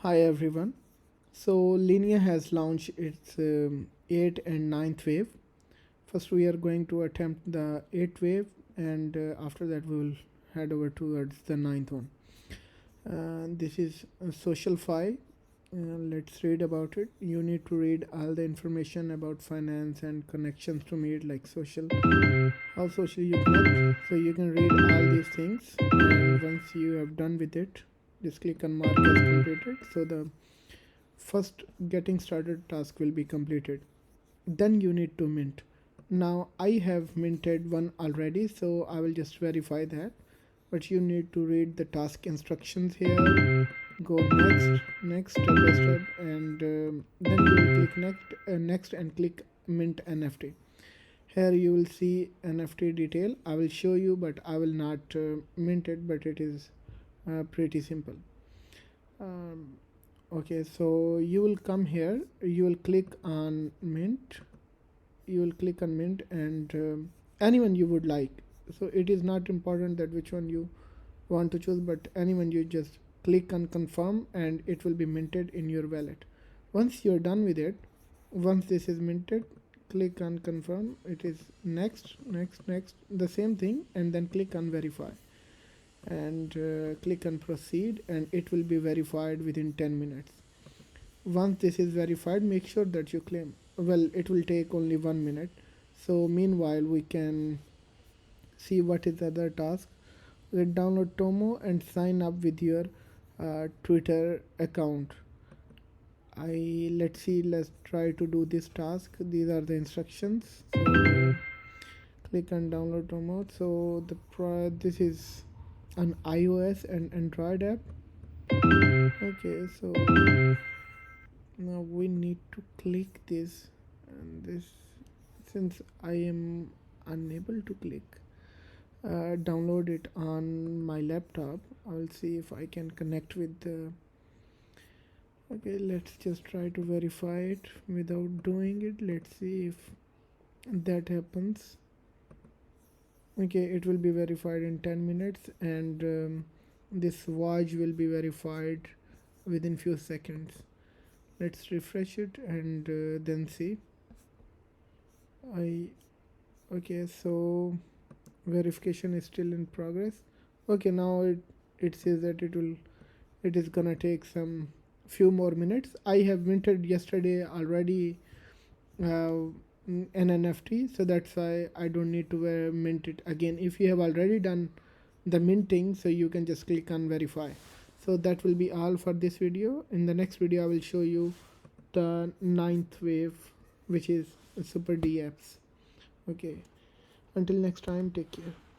Hi everyone. So Linea has launched its 8th and ninth wave. First we are going to attempt the 8th wave, and after that we will head over towards the ninth one. This is SocialFi. Let's read about it. You need to read all the information about finance and connections to meet like social, how social you connect. So you can read all these things, and once you have done with it, just click on mark as completed. So the first getting started task will be completed. Then you need to mint. Now I have minted one already, so I will just verify that. But you need to read the task instructions here. Go next, step by step, and then you will click next, and click mint NFT. Here you will see NFT detail. I will show you, but I will not mint it. But it is pretty simple. Um, Okay, so you will come here, you will click on mint, and anyone you would like. So it is not important that which one you want to choose, but anyone you just click on confirm and it will be minted in your wallet. Once you're done with it, once this is minted, click on confirm, it is next, the same thing, and then click on verify and click on proceed, and it will be verified within 10 minutes. Once this is verified, make sure that you claim. Well, it will take only 1 minute. So meanwhile we can see what is the other task. Let download Tomo and sign up with your Twitter account. Let's try to do this task. These are the instructions. So click on download Tomo. So this is an iOS and Android app. Okay, so now we need to click this, and this, since I am unable to click download it on my laptop, I'll see if I can connect with the. Okay, let's just try to verify it without doing it. Let's see if that happens. Okay, it will be verified in 10 minutes, and this watch will be verified within few seconds. Let's refresh it and then see. I Okay, so verification is still in progress. Okay, now it says that it is gonna take some few more minutes. I have minted yesterday already an NFT, so that's why I don't need to mint it again. If you have already done the minting, so you can just click on verify. So that will be all for this video. In the next video I will show you the ninth wave, which is super D apps. Okay, until next time, take care.